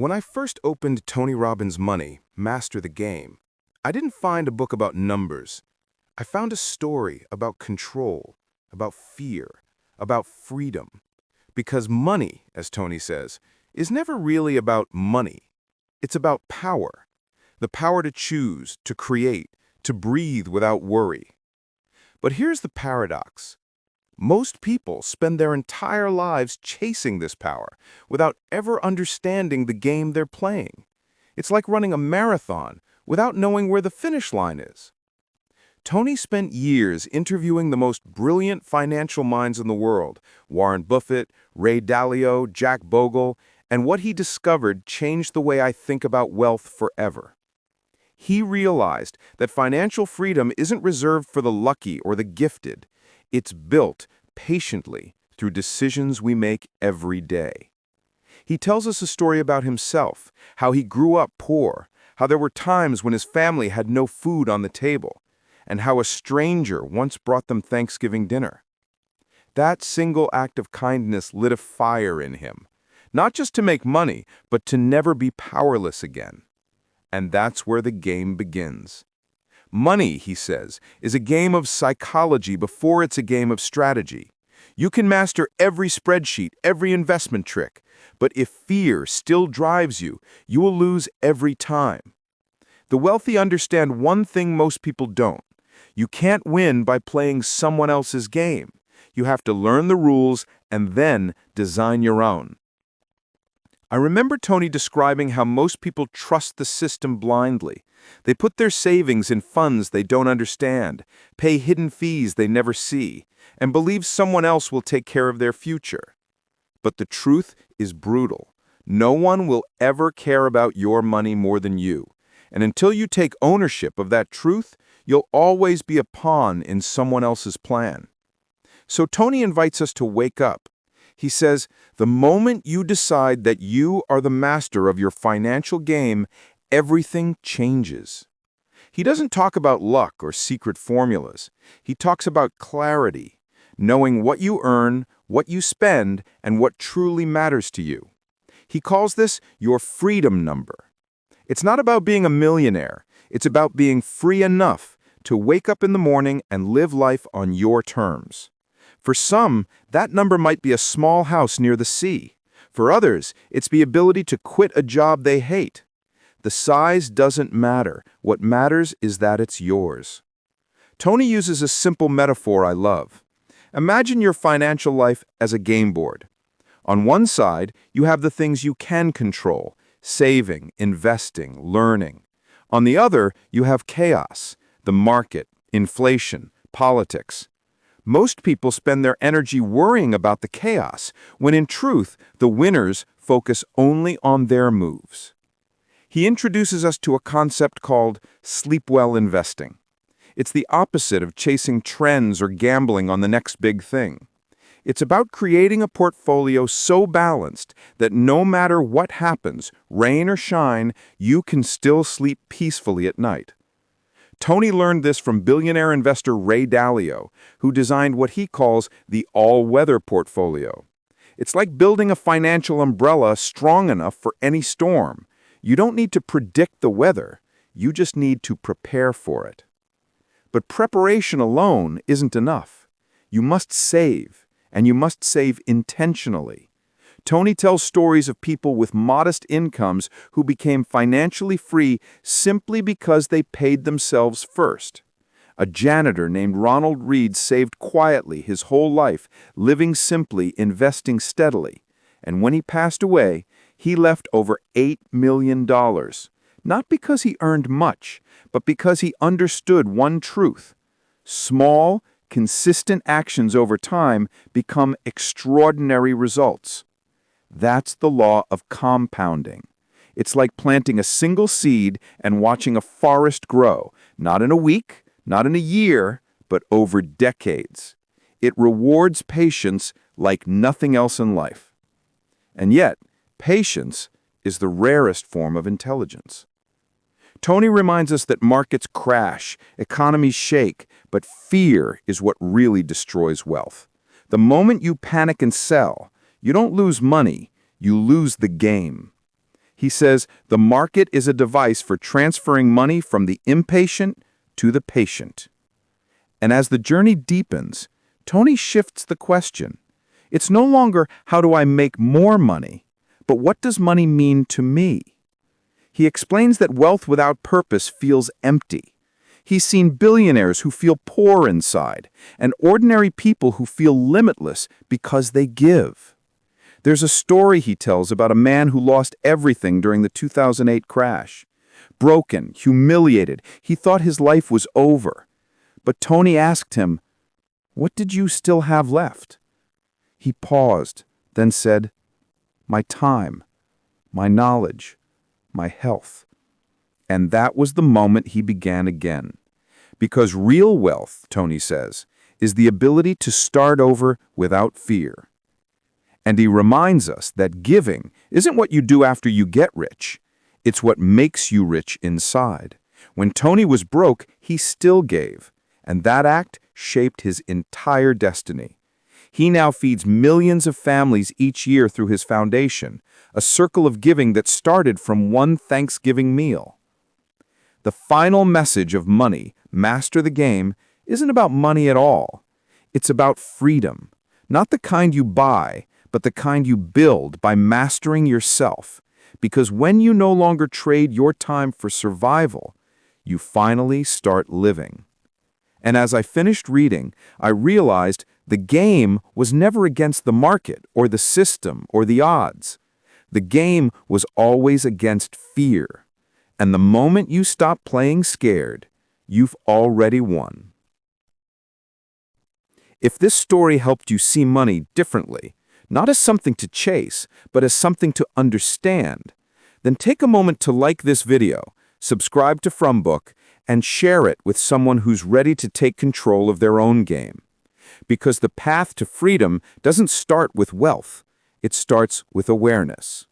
When I first opened Tony Robbins' Money, Master the Game, I didn't find a book about numbers. I found a story about control, about fear, about freedom. Because money, as Tony says, is never really about money. It's about power. The power to choose, to create, to breathe without worry. But here's the paradox. Most people spend their entire lives chasing this power without ever understanding the game they're playing. It's like running a marathon without knowing where the finish line is. Tony spent years interviewing the most brilliant financial minds in the world, Warren Buffett, Ray Dalio, Jack Bogle, and what he discovered changed the way I think about wealth forever. He realized that financial freedom isn't reserved for the lucky or the gifted. It's built patiently through decisions we make every day. He tells us a story about himself, how he grew up poor, how there were times when his family had no food on the table, and how a stranger once brought them Thanksgiving dinner. That single act of kindness lit a fire in him, not just to make money, but to never be powerless again. And that's where the game begins. Money, he says, is a game of psychology before it's a game of strategy. You can master every spreadsheet, every investment trick, but if fear still drives you, you will lose every time. The wealthy understand one thing most people don't. You can't win by playing someone else's game. You have to learn the rules and then design your own. I remember Tony describing how most people trust the system blindly. They put their savings in funds they don't understand, pay hidden fees they never see, and believe someone else will take care of their future. But the truth is brutal. No one will ever care about your money more than you. And until you take ownership of that truth, you'll always be a pawn in someone else's plan. So Tony invites us to wake up. He says, the moment you decide that you are the master of your financial game, everything changes. He doesn't talk about luck or secret formulas. He talks about clarity, knowing what you earn, what you spend, and what truly matters to you. He calls this your freedom number. It's not about being a millionaire. It's about being free enough to wake up in the morning and live life on your terms. For some, that number might be a small house near the sea. For others, it's the ability to quit a job they hate. The size doesn't matter. What matters is that it's yours. Tony uses a simple metaphor I love. Imagine your financial life as a game board. On one side, you have the things you can control, saving, investing, learning. On the other, you have chaos, the market, inflation, politics. Most people spend their energy worrying about the chaos, when in truth, the winners focus only on their moves. He introduces us to a concept called sleep-well investing. It's the opposite of chasing trends or gambling on the next big thing. It's about creating a portfolio so balanced that no matter what happens, rain or shine, you can still sleep peacefully at night. Tony learned this from billionaire investor Ray Dalio, who designed what he calls the all-weather portfolio. It's like building a financial umbrella strong enough for any storm. You don't need to predict the weather. You just need to prepare for it. But preparation alone isn't enough. You must save, and you must save intentionally. Tony tells stories of people with modest incomes who became financially free simply because they paid themselves first. A janitor named Ronald Reed saved quietly his whole life, living simply, investing steadily. And when he passed away, he left over $8 million. Not because he earned much, but because he understood one truth. Small, consistent actions over time become extraordinary results. That's the law of compounding. It's like planting a single seed and watching a forest grow, not in a week, not in a year, but over decades. It rewards patience like nothing else in life. And yet, patience is the rarest form of intelligence. Tony reminds us that markets crash, economies shake, but fear is what really destroys wealth. The moment you panic and sell, you don't lose money, you lose the game. He says the market is a device for transferring money from the impatient to the patient. And as the journey deepens, Tony shifts the question. It's no longer how do I make more money, but what does money mean to me? He explains that wealth without purpose feels empty. He's seen billionaires who feel poor inside, and ordinary people who feel limitless because they give. There's a story he tells about a man who lost everything during the 2008 crash. Broken, humiliated, he thought his life was over. But Tony asked him, "What did you still have left?" He paused, then said, "My time, my knowledge, my health." And that was the moment he began again. Because real wealth, Tony says, is the ability to start over without fear. And he reminds us that giving isn't what you do after you get rich. It's what makes you rich inside. When Tony was broke, he still gave. And that act shaped his entire destiny. He now feeds millions of families each year through his foundation, a circle of giving that started from one Thanksgiving meal. The final message of Money, Master the Game, isn't about money at all. It's about freedom, not the kind you buy, but the kind you build by mastering yourself. Because when you no longer trade your time for survival, you finally start living. And as I finished reading, I realized the game was never against the market or the system or the odds. The game was always against fear. And the moment you stop playing scared, you've already won. If this story helped you see money differently, not as something to chase, but as something to understand, then take a moment to like this video, subscribe to FROMBOOK, and share it with someone who's ready to take control of their own game. Because the path to freedom doesn't start with wealth, it starts with awareness.